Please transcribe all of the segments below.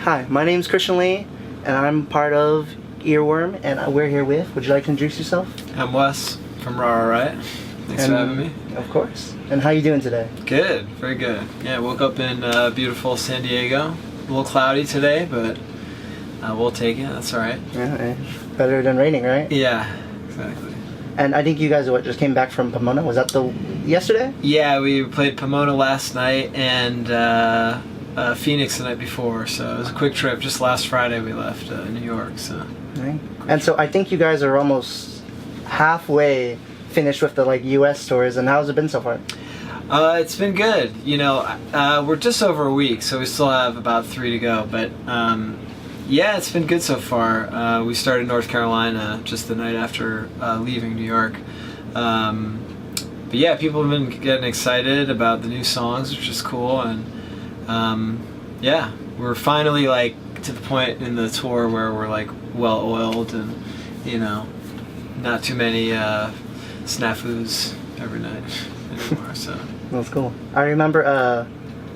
Hi, my name's Christian Lee, and I'm part of Earworm, and we're here with, would you like to introduce yourself? I'm Wes from Ra Riot. Thanks for having me. Of course. And how you doing today? Good, very good. Yeah, woke up in beautiful San Diego. A little cloudy today, but we'll take it. That's all right. Yeah, better than raining, right? Yeah, exactly. And I think you guys just came back from Pomona. Was that yesterday? Yeah, we played Pomona last night and Phoenix the night before. So it was a quick trip. Just last Friday we left New York. So. Right. And so I think you guys are almost halfway finished with the U.S. tours. And how's it been so far? It's been good. You know, we're just over a week, so we still have about 3 to go. But yeah, it's been good so far. We started in North Carolina just the night after leaving New York. But yeah, people have been getting excited about the new songs, which is cool. And yeah, we're finally to the point in the tour where we're well oiled and, you know, not too many snafus every night anymore. So that's cool. I remember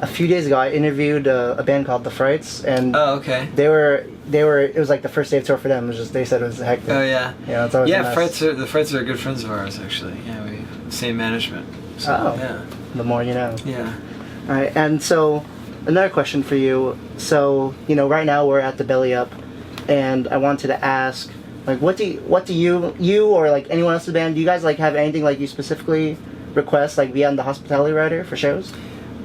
a few days ago I interviewed a band called The Frights, and oh, okay. They were it was the first day of tour for them. It was just, they said it was hectic. Oh yeah. Yeah, it's always the Frights are good friends of ours actually. Yeah, we same management. So, yeah. The more you know. Yeah. All right, and so another question for you. So, you know, right now we're at the Belly Up, and I wanted to ask, what do you or anyone else in the band, do you guys have anything you specifically request beyond the hospitality rider for shows?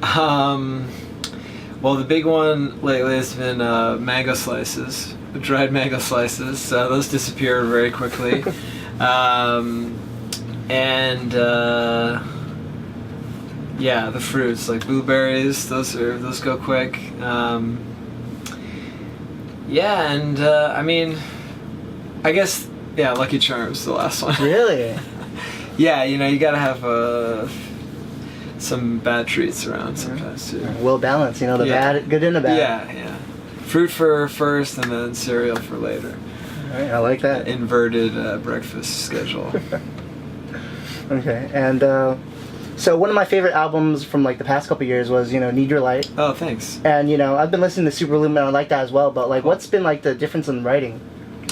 Well, the big one lately has been mango slices, dried mango slices. Those disappear very quickly. Yeah, the fruits blueberries. Those go quick. Yeah, and I mean, I guess Lucky Charms, the last one. Really? Yeah, you know, you gotta have some bad treats around sometimes too. Well balanced, you know, the bad, good and the bad. Yeah. Fruit for first, and then cereal for later. All right, I like that. Inverted breakfast schedule. Okay, and so one of my favorite albums from the past couple years was, you know, Need Your Light. Oh, thanks. And you know, I've been listening to Super Lumen, and I like that as well. But what's been the difference in writing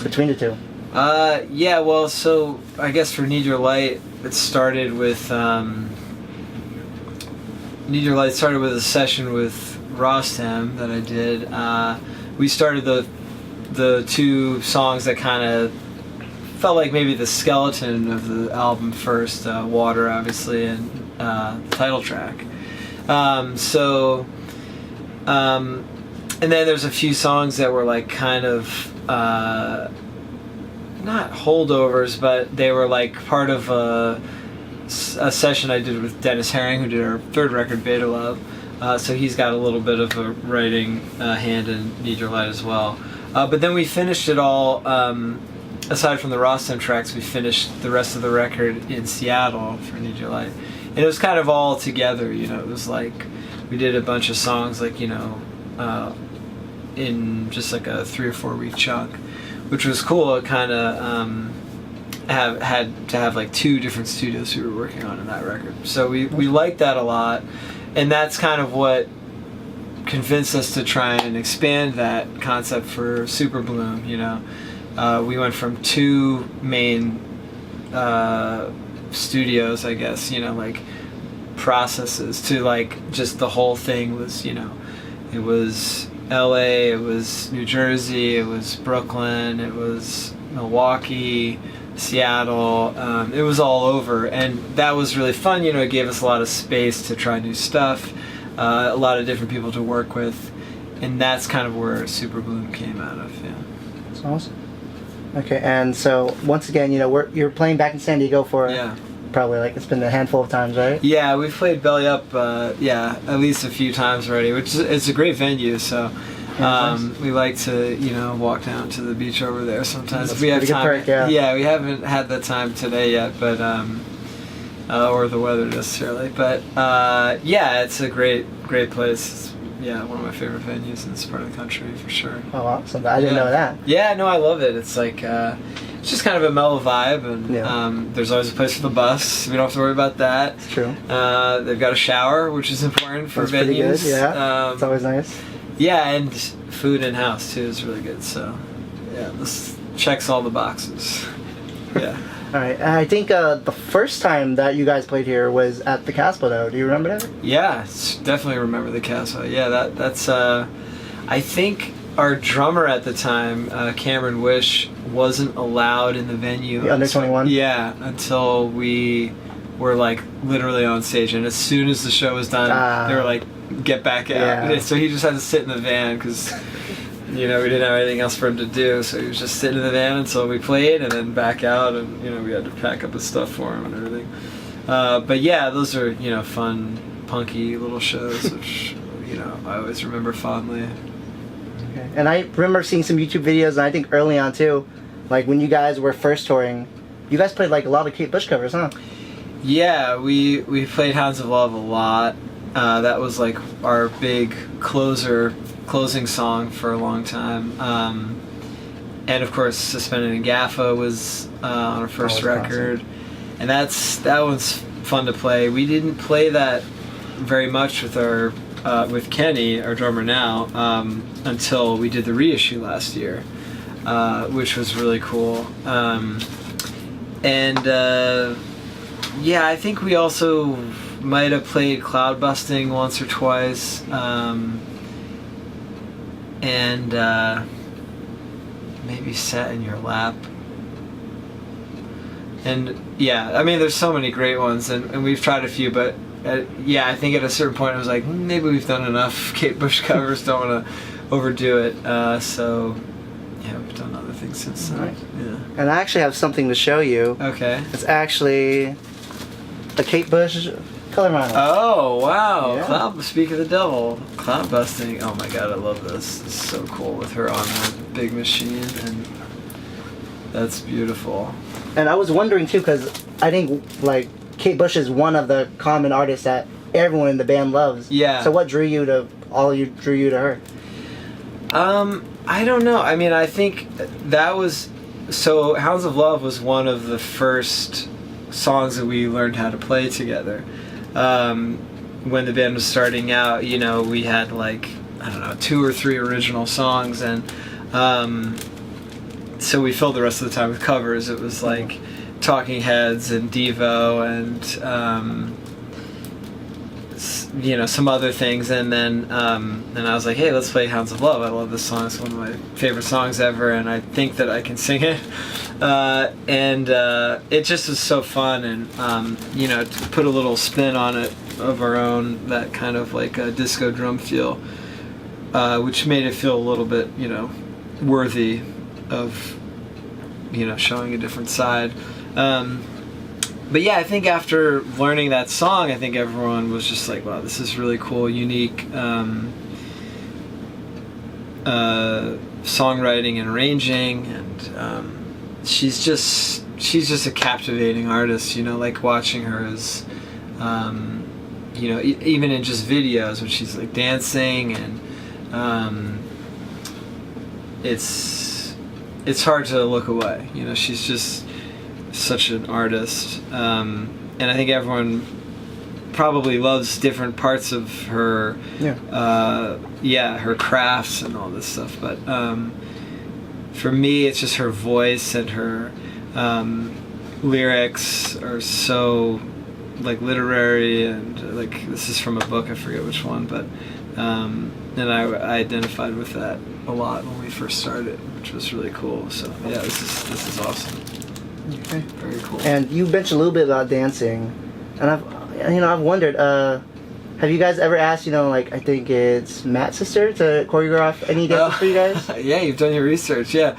between the two? Yeah, well, so I guess for Need Your Light, it started with Need Your Light started with a session with Rostam that I did. We started the two songs that kind of felt like maybe the skeleton of the album first, Water, obviously, and the title track. And then there's a few songs that were kind of not holdovers, but they were part of a session I did with Dennis Herring, who did our third record, Beta Love. So he's got a little bit of a writing hand in Need Your Light as well. But then we finished it all, aside from the Rostam tracks, we finished the rest of the record in Seattle for Need Your Light. And it was kind of all together, you know. It was we did a bunch of songs in just a 3 or 4 week chunk, which was cool. It kind of had to have 2 different studios we were working on in that record. So we liked that a lot, and that's kind of what convinced us to try and expand that concept for Super Bloom. You know, we went from 2 main studios, I guess, you know, processes to just the whole thing was, you know, it was LA, it was New Jersey, it was Brooklyn, it was Milwaukee, Seattle. It was all over, and that was really fun. You know, it gave us a lot of space to try new stuff, a lot of different people to work with, and that's kind of where Super Bloom came out of. Yeah, that's awesome. Okay, and so once again, you know, you're playing back in San Diego for probably it's been a handful of times, right? Yeah, we've played Belly Up, at least a few times already, which it's a great venue. So. Nice. We like to, you know, walk down to the beach over there sometimes. That's we have time. Perk, yeah, we haven't had that time today yet, but or the weather necessarily. But yeah, it's a great place. It's, one of my favorite venues in this part of the country for sure. Oh, awesome! I didn't know that. Yeah, no, I love it. It's it's just kind of a mellow vibe, and there's always a place for the bus. We don't have to worry about that. It's true. They've got a shower, which is important for venues. Pretty good, yeah. It's always nice. Yeah, and food in house too is really good. So yeah, this checks all the boxes. Yeah. All right. And I think the first time that you guys played here was at the Casbah, though. Do you remember that? Yeah, definitely remember the Casbah. Yeah, that's. I think our drummer at the time, Cameron Wish, wasn't allowed in the venue. The under 21. Yeah, until we were like literally on stage, and as soon as the show was done, they were like, "Get back out!" Yeah. So he just had to sit in the van because. You know, we didn't have anything else for him to do, so he was just sitting in the van until we played, and then back out, and, you know, we had to pack up his stuff for him and everything. But yeah, those are, you know, fun, punky little shows, which, you know, I always remember fondly. Okay. And I remember seeing some YouTube videos, and I think early on too, like when you guys were first touring, you guys played like a lot of Kate Bush covers, huh? Yeah, we played Hounds of Love a lot. That was like our big closing song for a long time. And of course, Suspended in Gaffa was on our first record. Awesome. And that one's fun to play. We didn't play that very much with our with Kenny, our drummer now, until we did the reissue last year, which was really cool. Yeah, I think we also might have played Cloudbursting once or twice. And maybe Sat in Your Lap. And yeah, I mean, there's so many great ones, and we've tried a few, but yeah, I think at a certain point I was like, maybe we've done enough Kate Bush covers, don't want to overdo it. So yeah, we've done other things since then. Right. Yeah. And I actually have something to show you. Okay. It's actually a Kate Bush color model. Oh wow! Yeah. Speak of the devil, Cloudbursting. Oh my god, I love this. It's so cool with her on her big machine, and that's beautiful. And I was wondering too, because I think like Kate Bush is one of the common artists that everyone in the band loves. Yeah. So what drew you to her? I don't know. I mean, I think that was so. Hounds of Love was one of the first songs that we learned how to play together. When the band was starting out, you know, we had like, I don't know, 2 or 3 original songs, and so we filled the rest of the time with covers. It was like Talking Heads and Devo and you know, some other things, and then I was like, hey, let's play Hounds of Love. I love this song. It's one of my favorite songs ever, and I think that I can sing it. And it just was so fun, and you know, to put a little spin on it of our own, that kind of like a disco drum feel, which made it feel a little bit, you know, worthy of, you know, showing a different side. But yeah, I think after learning that song, I think everyone was just like, wow, this is really cool, unique songwriting and arranging, and she's just a captivating artist, you know, like watching her as, you know, even in just videos when she's like dancing, and it's hard to look away, you know, she's just such an artist, and I think everyone probably loves different parts of her, her crafts and all this stuff, but for me it's just her voice, and her lyrics are so like literary, and like, this is from a book, I forget which one, but and I identified with that a lot when we first started, which was really cool. So yeah, this is awesome. Okay. Very cool. And you mentioned a little bit about dancing, and I've wondered, have you guys ever asked, you know, like, I think it's Matt's sister to choreograph any dances for you guys? Yeah, you've done your research. Yeah,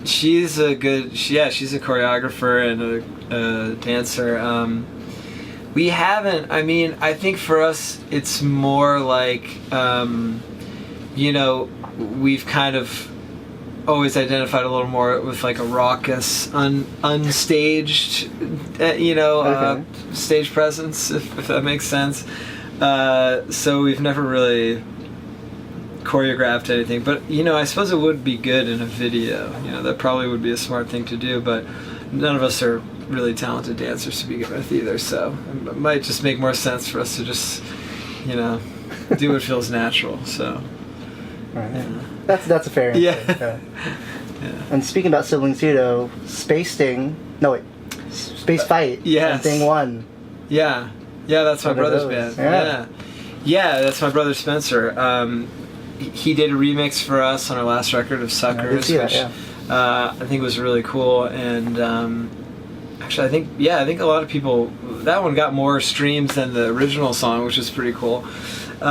she's a choreographer and a dancer. We haven't. I mean, I think for us, it's more like, you know, we've kind of always identified a little more with like a raucous, unstaged, you know, stage presence, if that makes sense. So we've never really choreographed anything, but you know, I suppose it would be good in a video. You know, that probably would be a smart thing to do, but none of us are really talented dancers to begin with either, so it might just make more sense for us to just, you know, do what feels natural. So Right. Yeah. That's a fair answer. Yeah. Yeah. And speaking about siblings too, though, Space Fight. Yes. And Thing 1. Yeah, that's my One of brother's those. band. Yeah, that's my brother Spencer. He did a remix for us on our last record of Suckers, see that, which I think was really cool. And actually, I think a lot of people, that one got more streams than the original song, which is pretty cool. He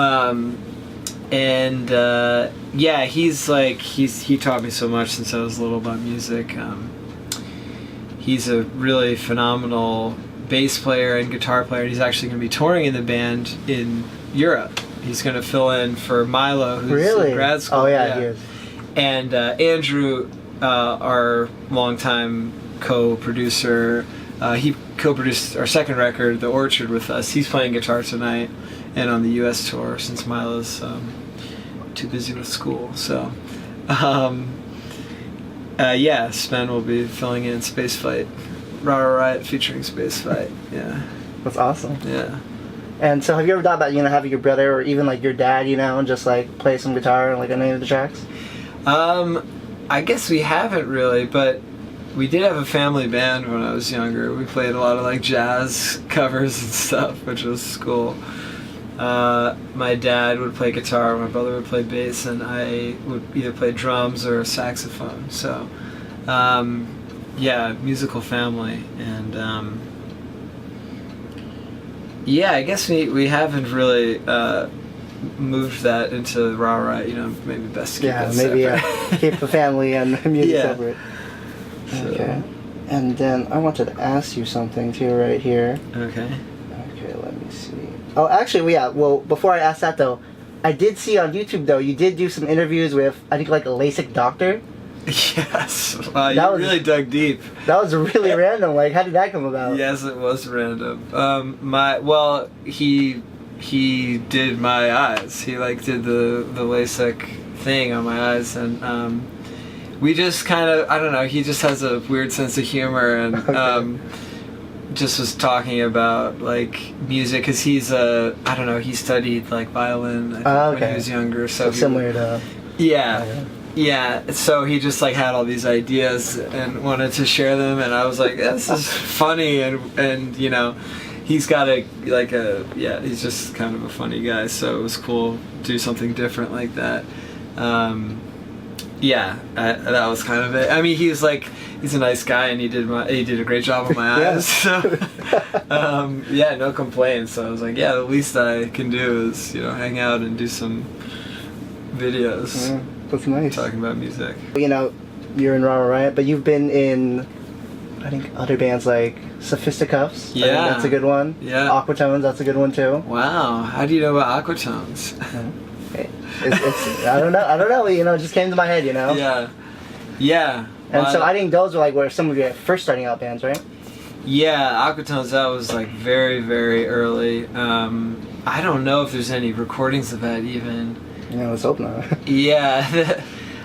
taught me so much since I was little about music. He's a really phenomenal bass player and guitar player. He's actually going to be touring in the band in Europe. He's going to fill in for Milo, who's in grad school. Oh yeah, he is. And Andrew, our longtime co-producer, he co-produced our second record, The Orchard, with us. He's playing guitar tonight and on the U.S. tour since Milo's too busy with school. So, Sven will be filling in Space Fight. Ra Riot featuring Space Fight. Yeah. That's awesome. Yeah. And so have you ever thought about, having your brother or even like your dad, and just like play some guitar on like any of the tracks? I guess we haven't really, but we did have a family band when I was younger. We played a lot of like jazz covers and stuff, which was cool. My dad would play guitar, my brother would play bass, and I would either play drums or saxophone. So, musical family. And I guess we haven't really moved that into Ra Riot. Maybe best to keep that separate. Keep the family and the music separate. So. Okay. And then I wanted to ask you something too right here. Okay, let me see. Oh, actually, well, before I ask that though, I did see on YouTube though, you did do some interviews with, I think, like a LASIK doctor. Yes. You really dug deep. That was really random. Like, how did that come about? Yes, it was random. He did my eyes. He did the LASIK thing on my eyes, and we just kind of, I don't know. He just has a weird sense of humor, and just was talking about like music because he's he studied like violin when he was younger. So similar to. Yeah, so he just had all these ideas and wanted to share them, and I was like, this is funny, and he's got he's just kind of a funny guy, so it was cool to do something different like that. That was kind of it. I mean, he's a nice guy, and he did a great job on my eyes, so no complaints. So I was like, the least I can do is hang out and do some videos. Yeah. That's nice. Talking about music. You're in Ra Riot, but you've been in, I think, other bands like Sophisticuffs. Yeah. I think that's a good one. Yeah. Aquatones, that's a good one too. Wow. How do you know about Aquatones? It's I don't know. It just came to my head. Yeah. And so I think those were some of your first starting out bands, right? Yeah, Aquatones, that was very, very early. I don't know if there's any recordings of that even. Let's hope not. Yeah.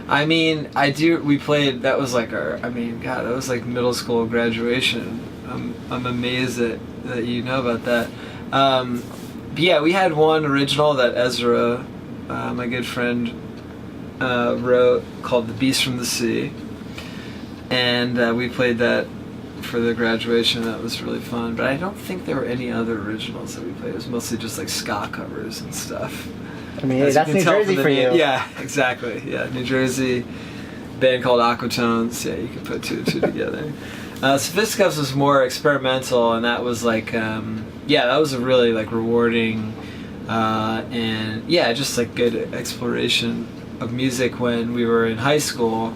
I mean, we played, that was that was middle school graduation. I'm amazed that you know about that. But we had one original that Ezra, my good friend, wrote called The Beast from the Sea. And we played that for the graduation. That was really fun. But I don't think there were any other originals that we played. It was mostly just ska covers and stuff. I mean, that's New Jersey for you. Yeah, exactly. Yeah, New Jersey band called Aquatones. Yeah, you can put two and two together. Sophisticuffs was more experimental, and that was that was a really rewarding and just good exploration of music when we were in high school.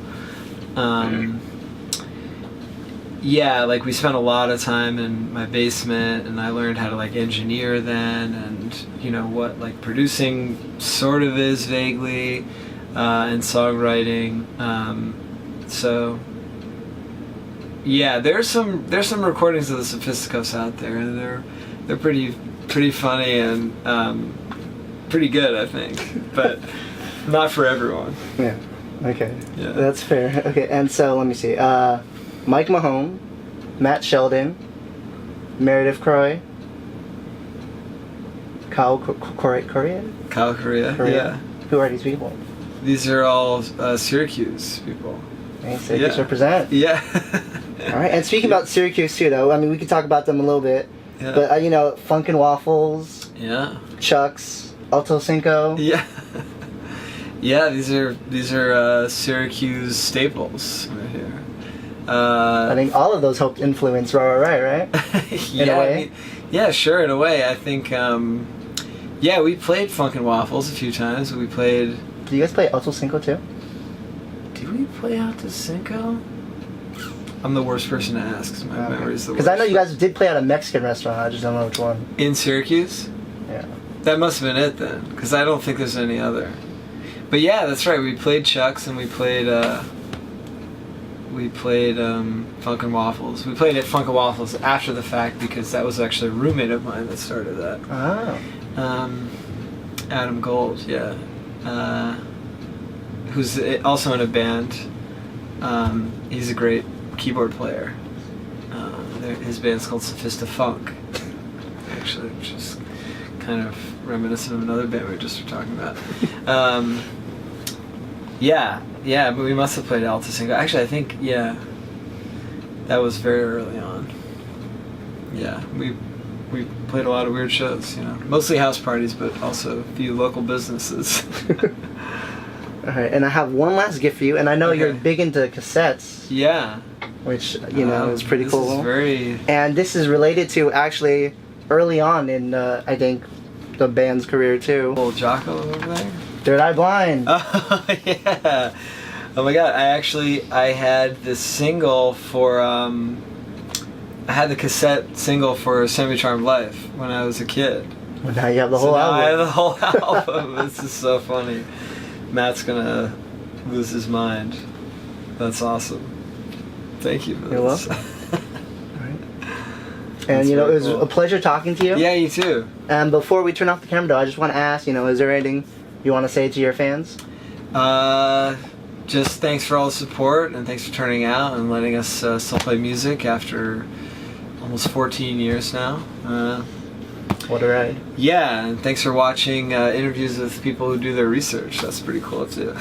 We spent a lot of time in my basement, and I learned how to engineer then, and what producing sort of is vaguely, and songwriting. There's some recordings of the Sophisticuffs out there, and they're pretty funny and pretty good, I think, but not for everyone. Yeah. Okay. Yeah. That's fair. Okay, and so let me see. Mike Mahone, Matt Sheldon, Meredith Croy, Kyle Correa. Kyle Correa. Yeah. Who are these people? These are all Syracuse people. Hey, Syracuse represent. Yeah. All right, and speaking about Syracuse too, though, I mean, we could talk about them a little bit, but you know, Funkin' Waffles, Chuck's, Alto Cinco. Yeah. Yeah, these are Syracuse staples right here. I think all of those helped influence Ra Riot, right? In a way. I mean, yeah, sure. In a way, I think. Yeah, we played Funkin' Waffles a few times. We played. Did you guys play Alto Cinco too? Did we play Alto Cinco? I'm the worst person to ask because my memory's the worst. Because I know you guys did play at a Mexican restaurant. I just don't know which one. In Syracuse? Yeah. That must have been it then, because I don't think there's any other. But yeah, that's right. We played Chuck's and we played Funkin' Waffles. We played at Funkin' Waffles after the fact because that was actually a roommate of mine that started that. Oh. Adam Gold, yeah. Who's also in a band. He's a great keyboard player. His band's called Sophista Funk, actually, which is kind of reminiscent of another band we just were talking about. Yeah, but we must have played Alto Cinco. Actually, I think, that was very early on. Yeah, we played a lot of weird shows, you know, mostly house parties, but also a few local businesses. All right, and I have one last gift for you, and I know you're big into cassettes. Yeah. Which, you know, is pretty cool. This is very... And this is related to actually early on in, I think, the band's career too. Old Jocko over there? Third Eye Blind. Oh, yeah. Oh my god, I had the single for, I had the cassette single for Semi-Charmed Life when I was a kid. Well, now you have the whole album. I have the whole album. This is so funny. Matt's gonna lose his mind. That's awesome. Thank you for You're this. welcome. And, you know, it was a pleasure talking to you. Yeah, you too. And before we turn off the camera, though, I just want to ask, you know, is there anything you want to say to your fans? Just thanks for all the support, and thanks for turning out and letting us still play music after almost 14 years now. What a ride. Yeah, and thanks for watching interviews with people who do their research. That's pretty cool, too.